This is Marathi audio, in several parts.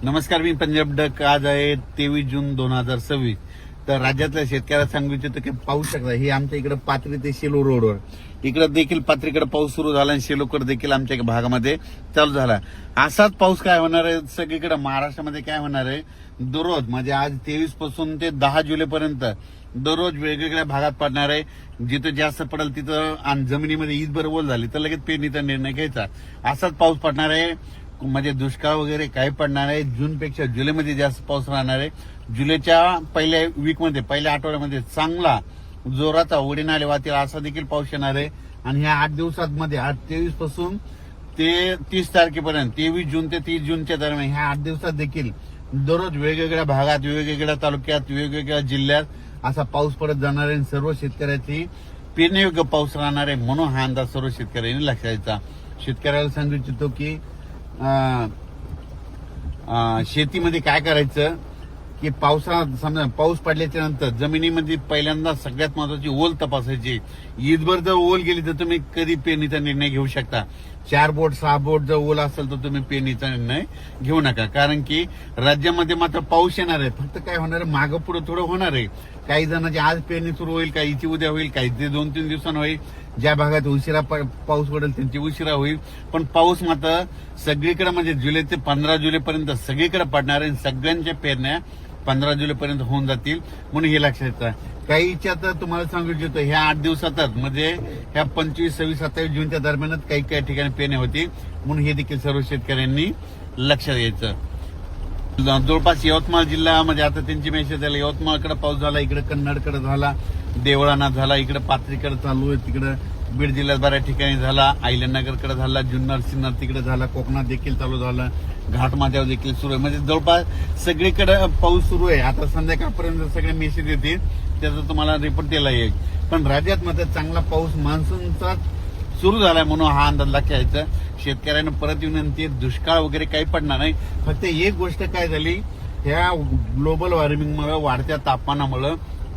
नमस्कार, मी पंजाब डक. आज आहे 23 जून 2026. तर राज्यातल्या शेतकऱ्याला सांगू इच्छितो की पाहू शकता, हे आमच्या इकडे पाथरी ते शेलू रोडवर इकडे देखील पाथरीकडे पाऊस सुरू झाला आणि शेलूकडे देखील आमच्या भागामध्ये चालू झाला. असाच पाऊस काय होणार आहे सगळीकडे महाराष्ट्रामध्ये काय होणार आहे, दररोज म्हणजे आज 23 पासून ते 10 जुलैपर्यंत दररोज वेगवेगळ्या भागात पडणार आहे. जिथं जास्त पडेल तिथं आणि जमिनीमध्ये ईदभर ओल झाली तर लगेच पेरणीचा निर्णय घ्यायचा. असाच पाऊस पडणार आहे. म्हणजे दुष्काळ वगैरे काही पडणार आहे. जूनपेक्षा जुलैमध्ये जास्त पाऊस राहणार आहे. जुलैच्या पहिल्या वीकमध्ये, पहिल्या आठवड्यामध्ये चांगला जोराचा ओढे नाले वाहतील असा देखील पाऊस येणार आहे. आणि ह्या 8 दिवसांमध्ये 23 पासून ते 30 तारखेपर्यंत, 23 जून ते 30 जूनच्या दरम्यान ह्या 8 दिवसात देखील दररोज वेगवेगळ्या भागात, वेगवेगळ्या तालुक्यात, वेगवेगळ्या जिल्ह्यात असा पाऊस पडत जाणार आहे. सर्व शेतकऱ्याची पेरणीयोग्य पाऊस राहणार आहे. म्हणून हा अंदाज सर्व शेतकऱ्यांनी लक्षात घ्यायचा. शेतकऱ्याला सांगू इच्छितो की शेतीमध्ये काय करायचं की समजा पाऊस पडल्याच्या नंतर जमिनीमध्ये पहिल्यांदा सगळ्यात महत्वाची ओल तपासायची. ईदभर जर ओल गेली तर तुम्ही कधी पेरणीचा निर्णय घेऊ शकता. 4 बोट 6 बोट जर ओल असेल तर तुम्ही पेरणीचा निर्णय घेऊ नका. कारण की राज्यामध्ये मात्र पाऊस येणार आहे. फक्त काय होणार आहे, मागं पुढे थोडं होणार आहे. काही जणांची आज पेरणी सुरू होईल, काहीची उद्या होईल, काही 2-3 दिवसांनी होईल. ज्या भागात उशिरा पाऊस पडेल त्यांची उशिरा होईल. पण पाऊस मात्र सगळीकडे म्हणजे जुलै ते 15 जुलैपर्यंत सगळीकडे पडणार आहे. सगळ्यांच्या पेरण्या 15 जुलैपर्यंत होऊन जातील. म्हणून हे लक्षात येतं. काहीच्या तर तुम्हाला सांगू इच्छितो, ह्या 8 दिवसातच म्हणजे ह्या 25, 26, 27 जूनच्या दरम्यानच काही ठिकाणी पेरण्या होतील. म्हणून हे देखील सर्व शेतकऱ्यांनी लक्षात घ्यायचं. जवळपास यवतमाळ जिल्हा म्हणजे आता त्यांची मेसेज झाली. यवतमाळकडे पाऊस झाला, इकडे कन्नडकडे झाला, देवळाना झाला, इकडे पाथरीकडे चालू आहे, तिकडे बीड जिल्ह्यात बऱ्याच ठिकाणी झाला, आयलनगरकडे झाला, जुन्नर सिन्नर तिकडे झाला, कोकणात देखील चालू झाला, घाटमाथ्यावर देखील सुरू आहे. म्हणजे जवळपास सगळीकडे पाऊस सुरू आहे. आता संध्याकाळपर्यंत सगळे मेसेज येतील, त्याचा तुम्हाला रिपोर्ट दिला येईल. पण राज्यात मात्र चांगला पाऊस मान्सूनचा सुरू झालाय. म्हणून हा अंदाज लक्षात घ्यायचा. शेतकऱ्यांना परत विनंती, दुष्काळ वगैरे काही पडणार नाही. फक्त एक गोष्ट काय झाली, ह्या ग्लोबल वॉर्मिंगमुळे, वाढत्या तापमानामुळे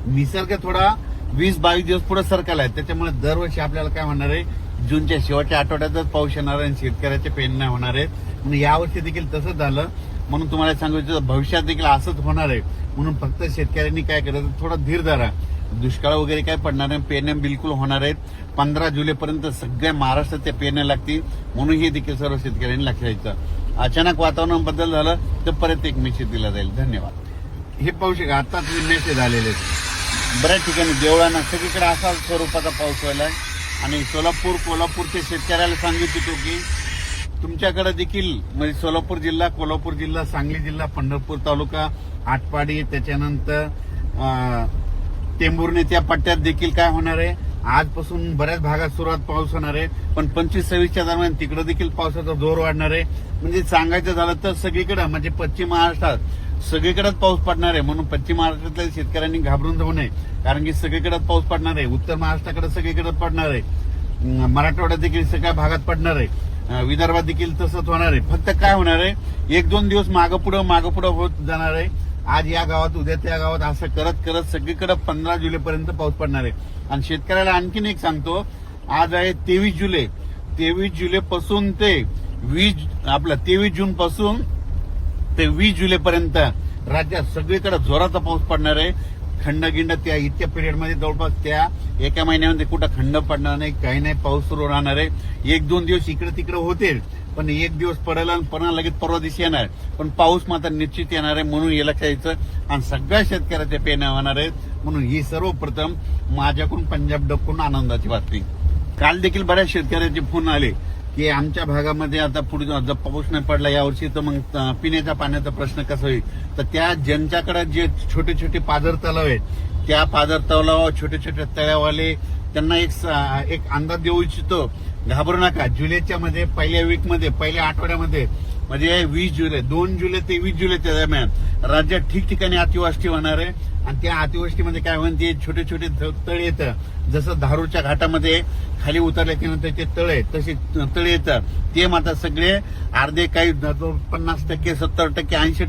निसर्ग थोडा 20-22 दिवस पुढे सरकला आहे. त्याच्यामुळे दरवर्षी आपल्याला काय होणार आहे, जूनच्या शेवटच्या आठवड्यातच पाऊस येणार आहे आणि शेतकऱ्याच्या पेरण्या होणार आहेत. म्हणून यावर्षी देखील तसंच झालं. म्हणून तुम्हाला सांगायचं, भविष्यात देखील असंच होणार आहे. म्हणून फक्त शेतकऱ्यांनी काय करायचं, थोडा धीर धरा. दुष्काळ वगैरे काय पडणार नाही. पेरण्या बिलकुल होणार आहेत. 15 जुलैपर्यंत सगळ्या महाराष्ट्रात पेरण्या लागतील. म्हणून हे देखील सर्व शेतकऱ्यांनी लक्षात घ्यायचं. अचानक वातावरण बदल झालं तर परत एक मेसेज दिला जाईल. धन्यवाद. हे पाहू शका, आताच मेसेज आलेले आहेत. बऱ्याच ठिकाणी देवळांना सगळीकडे असा स्वरूपाचा पाऊस व्हायला. आणि कोल्हापूरच्या शेतकऱ्याला सांगू इच्छितो की तुमच्याकडे देखील म्हणजे सोलापूर जिल्हा, कोल्हापूर जिल्हा, सांगली जिल्हा, पंढरपूर तालुका, आटपाडी, त्याच्यानंतर टेंभुर्णी, त्या पट्ट्यात देखील काय होणार आहे, आजपासून बऱ्याच भागात सुरुवात पाऊस होणार आहे. पण 25-26च्या दरम्यान तिकडे देखील पावसाचा जोर वाढणार आहे. म्हणजे सांगायचं झालं तर सगळीकडे म्हणजे पश्चिम महाराष्ट्रात सगळीकडेच पाऊस पडणार आहे. म्हणून पश्चिम महाराष्ट्रातल्या शेतकऱ्यांनी घाबरून जाऊ नये. कारण की सगळीकडेच पाऊस पडणार आहे. उत्तर महाराष्ट्राकडे सगळीकडे पडणार आहे. मराठवाड्यात देखील सगळ्या भागात पडणार आहे. विदर्भात देखील तसंच होणार आहे. फक्त काय होणार आहे, 1-2 दिवस मागं पुढं होत जाणार आहे. आज या गावात, उद्या त्या गावात, असं करत करत सगळीकडे 15 जुलैपर्यंत पाऊस पडणार आहे. आणि शेतकऱ्याला आणखीन एक सांगतो, आज आहे 23 जुलै. 23 जुलैपासून ते 23 जून पासून ते 20 जुलैपर्यंत राज्यात सगळीकडे जोराचा पाऊस पडणार आहे. खंडगिंड त्या इतक्या पिरियडमध्ये जवळपास त्या एका महिन्यामध्ये कुठं खंड पडणार नाही, काही नाही. पाऊस सुरू राहणार आहे. 1-2 दिवस इकडे तिकडे होतील, पण 1 दिवस पडेल आणि पुन्हा लगेच परवा दिवशी येणार. पण पाऊस मात्र निश्चित येणार आहे. म्हणून हे लक्षात यायचं. आणि सगळ्या शेतकऱ्याच्या पेरण्या होणार आहेत. म्हणून ही सर्वप्रथम माझ्याकडून पंजाब डककडून आनंदाची बातमी. काल देखील बऱ्याच शेतकऱ्याचे फोन आले की आमच्या भागामध्ये आता पुढे जर पाऊस नाही पडला यावर्षी तर मग पिण्याच्या पाण्याचा प्रश्न कसा होईल. तर त्या ज्यांच्याकडे जे छोटे छोटे पाझर तलाव आहेत, त्या पाझर तलाव, छोटे छोटे तळ्यावाले, त्यांना एक अंदाज देऊ इच्छितो. घाबरू नका. जुलैच्या मध्ये पहिल्या वीकमध्ये, पहिल्या आठवड्यामध्ये म्हणजे 20 जुलै, 2 जुलै ते 20 जुलैच्या दरम्यान राज्यात ठिकठिकाणी अतिवृष्टी होणार आहे. आणि त्या अतिवृष्टीमध्ये काय होईल, ते छोटे छोटे तळे येतं. जसं धारूरच्या घाटामध्ये खाली उतरल्याच्या नंतर ते तळे, तसे तळे येतात. ते मात्र सगळे अर्धे, काही 50%, 70%, 80%